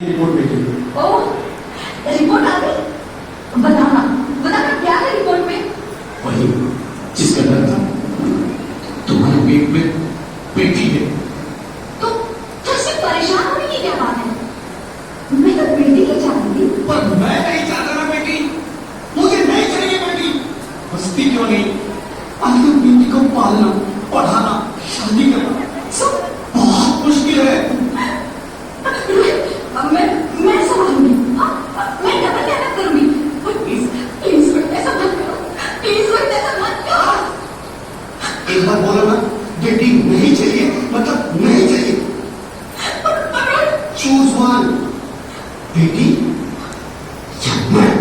Report भेजी। ओह, report आ गई। बताना बताना क्या है रिपोर्ट में। वही जिसका डर था। तुम्हारे पेट में बेटी है। तो इससे परेशान होने की क्या बात है। मैं तो बेटी ही चाहती थी। पर मैं नहीं चाहता ना बेटी। मुझे नहीं चाहिए बेटी। हंसती क्यों नहीं? आखिर बेटी को पालना, पढ़ाना, शादी करना सब बहुत मुश्किल है। मैं संभालूंगी। मैं डबल मेहनत करूंगी। प्लीज प्लीज ऐसा मत करो। प्लीज ऐसा मत करो। एक बार बोला ना, बेटी नहीं चाहिए मतलब नहीं चाहिए। चूज वन, बेटी या मैं।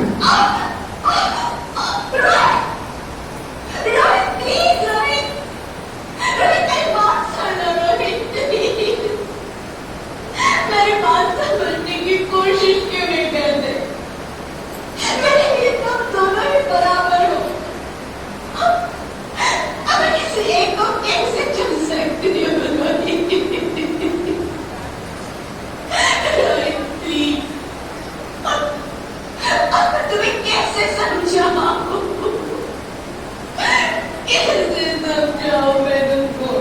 कोशिश क्यों नहीं करते। मेरे लिए तुम दोनों ही बराबर हो। अब मैं किसी एक को कैसे चुन सकती हूँ। प्लीज, अब मैं तुम्हें कैसे समझाऊं। कैसे समझाऊं मैं तुमको।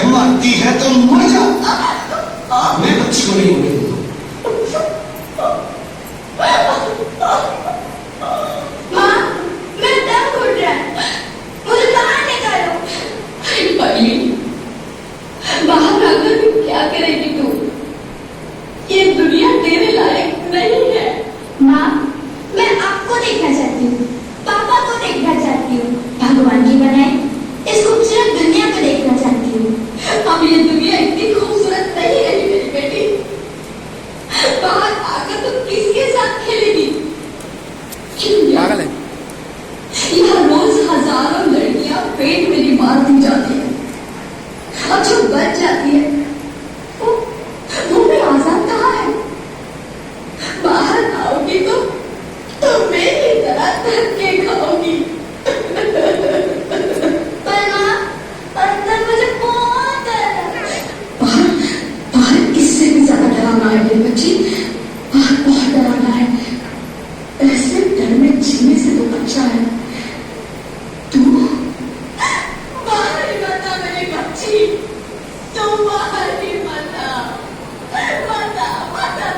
मरती है तो मर जा। मैं बच्ची को नहीं होने दूंगा। माँ, मेरा दम घुट रहा है। मुझे बाहर निकालो। पगली, बाहर आकर भी क्या करेगी तू। ये दुनिया तेरे लायक नहीं है। माँ, मैं आपको देखना चाहती हूँ, पापा को देखना चाहती हूँ, भगवान की बनाई इस खूबसूरत दुनिया को देखना चाहती हूँ। अब ये दुनिया इतनी खूबसूरत नहीं रही मेरी बेटी। बाहर आकर तुम किसके साथ खेलेगी। पागल है। यहाँ रोज हजारों लड़कियां पेट मेरी मारती जाती है और जो बच जाती है वो भी आजाद कहाँ है। बाहर आओगी तो मेरी तरह धक्के खाओगी। पर माँ, अंदर मुझे बहुत डर है। बाहर इससे भी ज्यादा डरावना है मेरी बच्ची। बाहर बहुत डरावना है। ऐसे डर में जीने से तो अच्छा है तू बाहर ही मत आ मेरी बच्ची। तू बाहर ही मत आ। मत आ, मत आ,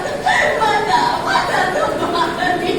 मत आ, मत आ, तू बाहर ही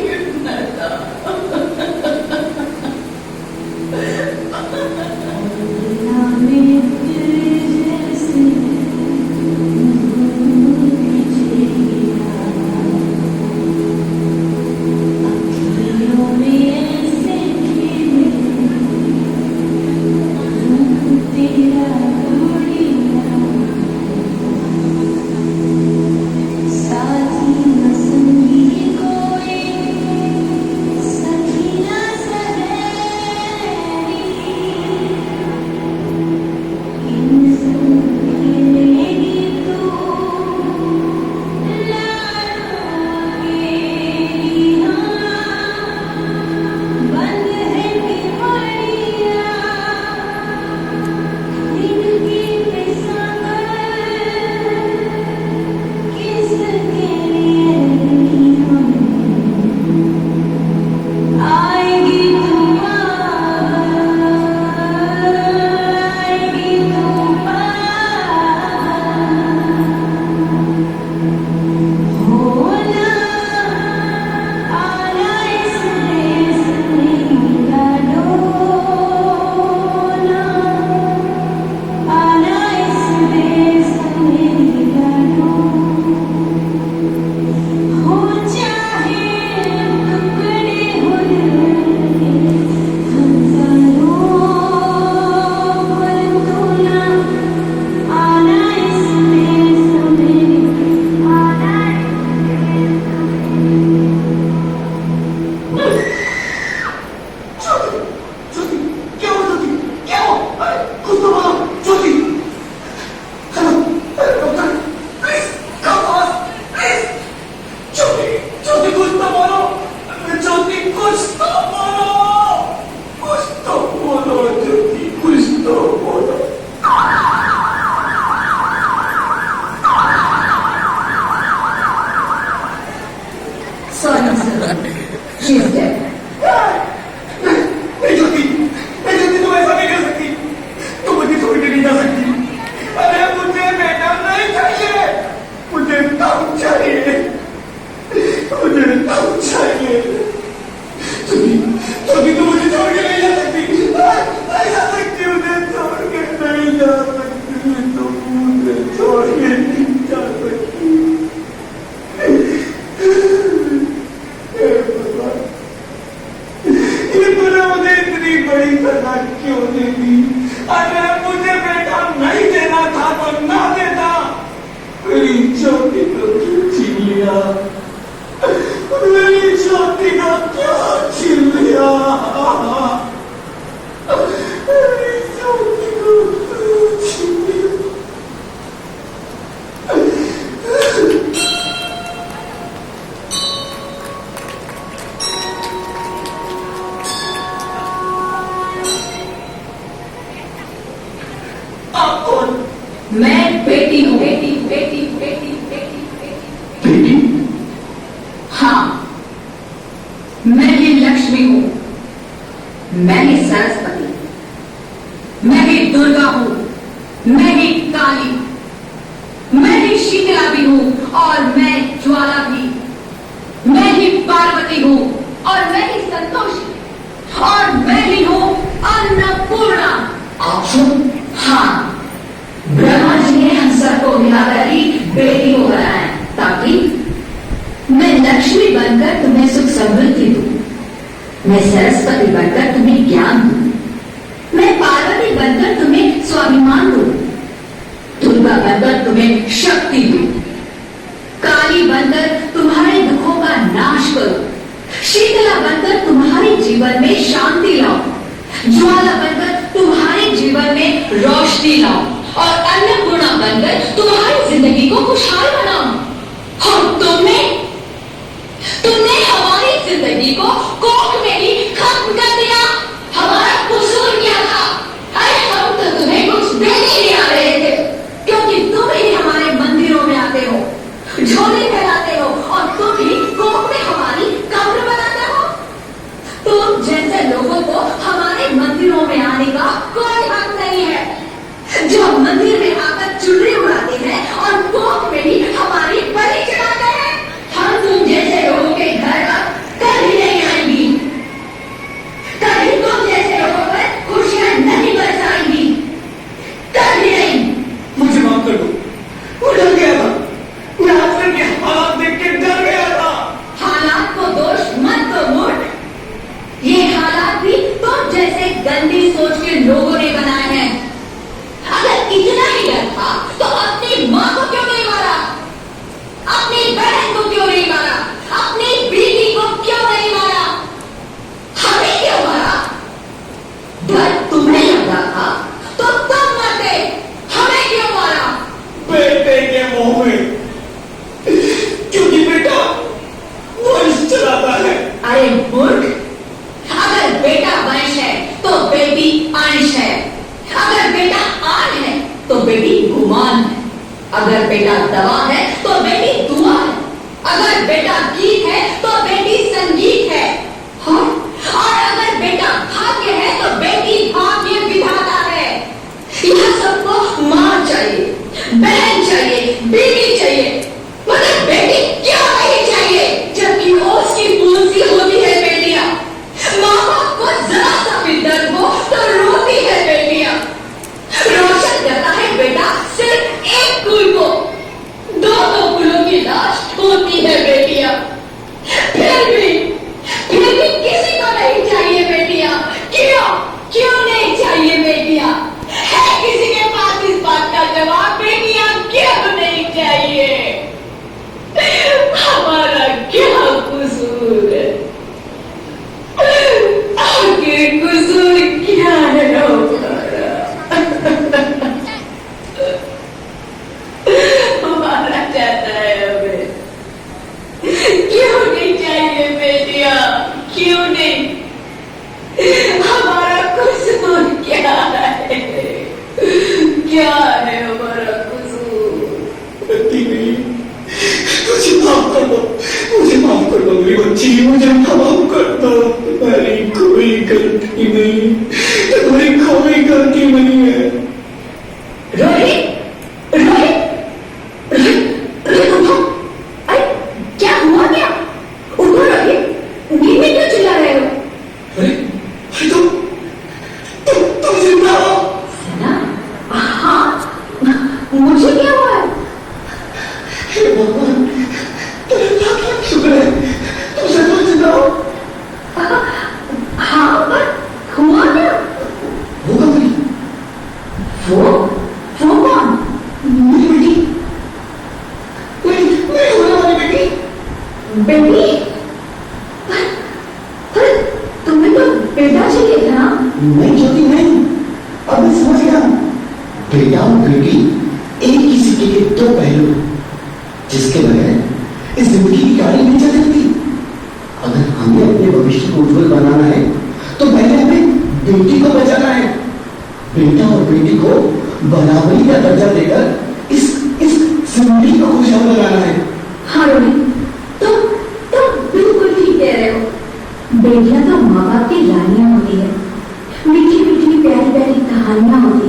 शी इज डेड। नहीं ज्योति, तुम ऐसा नहीं कर सकती, तुम मुझे छोड़ के नहीं जा सकती। अरे मुझे बेटा नहीं चाहिए, मुझे काम चाहिए, मुझे काम चाहिए। ज्योति तुम मुझे छोड़ के नहीं जा सकती, नहीं जा सकती, मुझे छोड़ के नहीं जा सकती, तुम मुझे छोड़ के नहीं जा सकती। ये तूने मुझे इतनी बड़ी सजा क्यों दे दी? अरे मुझे बेटा नहीं देना था तो ना देता, मेरी ज्योति को क्यों छीन लिया? मेरी ज्योति को क्यों छीन लिया? मेरी ज्योति को क्यों छीन लिया? आप कौन? मैं बेटी हूँ, बेटी बेटी बेटी बेटी बेटी। बेटी? हाँ, मैं ही लक्ष्मी हूँ, मैं ही सरस्वती, मैं ही दुर्गा हूँ, मैं ही काली, मैं ही शीतला भी हूँ और मैं ज्वाला भी, मैं ही पार्वती हूँ और मैं ही संतोषी, और मैं ही हूँ अन्नपूर्णा। हाँ, ब्रह्मा जी ने हम सबको मिलाकर ही बेटी को बनाया ताकि मैं लक्ष्मी बनकर तुम्हें सुख समृद्धि दूं, मैं सरस्वती बनकर तुम्हें ज्ञान दूं, मैं पार्वती बनकर तुम्हें स्वाभिमान दूं, दुर्गा बनकर तुम्हें शक्ति दूं, काली बनकर तुम्हारे दुखों का नाश करूं, शीतला बनकर तुम्हारे जीवन में शांति लाऊं, ज्वाला बनकर तुम्हारे जीवन में रोशनी लाऊं और अन्नपूर्णा बनकर तुम्हारी जिंदगी को खुशहाल बनाऊं। और तुमने हमारी जिंदगी को कोख में ही खत्म कर दिया। हमारा कसूर क्या था? अरे हम तो तुम्हें कुछ देने नहीं आ रहे थे, क्योंकि तुम ही हमारे मंदिरों में आते हो, झोले फैलाते हो और तुम ही कोख में हमारी कब्र बनाते हो। तुम जैसे लोगों को हमारे मंदिरों में आने का कोई हक नहीं है, जो मंदिर में आकर चुनरी उड़ाते हैं और कोख में ही हमारी बलि चढ़ाते हैं। हम तुम जैसे लोगों के घर कभी नहीं आएंगी, कभी तुम जैसे लोगों पर खुशियां नहीं बरसाएंगी, कभी नहीं। मुझे माफ कर दो, वो डर गया था, मैं आजकल के हालात देख के डर गया था। हालात को दोष मत दो मूर्ख, ये हालात भी तुम जैसे गंदी सोच के लोगों ने बनाए हैं। अगर इतना ही डर था तो अपनी माँ को क्यों नहीं मारा, अपनी बहन को क्यों नहीं मारा, अपनी बीवी को क्यों नहीं मारा, हमें क्यों मारा? डर तुम्हें लग रहा था तो तुम मरते, हमें क्यों मारा? बेटे के मुंह में, क्योंकि बेटा वंश चलाता है। अरे मूर्ख, अगर बेटा वंश है तो बेटी अंश है, अगर बेटा आन है तो बेटी गुमान है, अगर बेटा दवा है तो बेटी दुआ है, अगर बेटा गीत है तो बेटी संगीत है, हाँ? और अगर बेटा भाग्य है तो बेटी भाग्य विधाता है। यह सबको मां चाहिए, बहन चाहिए, बीवी चाहिए, मगर बेटी क्यों नहीं चाहिए? जबकि उसकी पूंजी होती है बेटियां, माँ बाप को जरा सा भी दर्द हो तो रोती है बेटियां, रोशन करता है बेटा सिर्फ एक कुल को, दो कुलों की लाश होती है बेटियां। फिर भी किसी को नहीं चाहिए बेटियां। क्यों नहीं चाहिए बेटियां? है किसी के पास इस बात का जवाब? बेटियां क्यों नहीं चाहिए? हमारा क्या कसूर है? आखिर कसूर क्या है हमारा? चाहता है हमें, क्यों नहीं चाहिए बेटिया? क्यों नहीं? हमारा कसूर क्या है? क्या है हमारा कसूर? मुझे माफ कर दो, मुझे माफ कर दो मेरी बच्ची, मुझे माफ कर कोई गलती नहीं, तुम्हारी कोई गलती नहीं है। रोहित, रोहित, रोहित, रोहित उठो। अरे क्या हुआ क्या? उठो रोहित, नींद में क्यों चिल्ला रहे हो? अरे तुम जिंदा हो? सना? हाँ, मुझे क्या हुआ है? हे भगवान, लाख शुक्र है तुम सचमुच जिंदा हो। हाँ, पर हुआ क्या? होगा मेरी वो कौन? मेरी बेटी, मेरी होने वाली बेटी। बेटी? पर तुम्हें तो बेटा चाहिए था ना? नहीं ज्योति नहीं, अब मैं समझ गया। बेटा और बेटी एक ही सिक्के के दो पहलू, जिसके बगैर इस जिंदगी की गाड़ी नहीं चल सकती। अगर हमें अपने भविष्य को उज्जवल बनाना है तो पहले हमें बेटी को बचाना है। बेटा और बेटी को बराबरी का दर्जा देकर इस जिंदगी को खुशहाल बनाना है। हाँ रोहित, तुम बिल्कुल ठीक कह रहे हो। बेटियां तो माँ बाप की रानियां होती है, मीठी मीठी प्यारी प्यारी कहानियां होती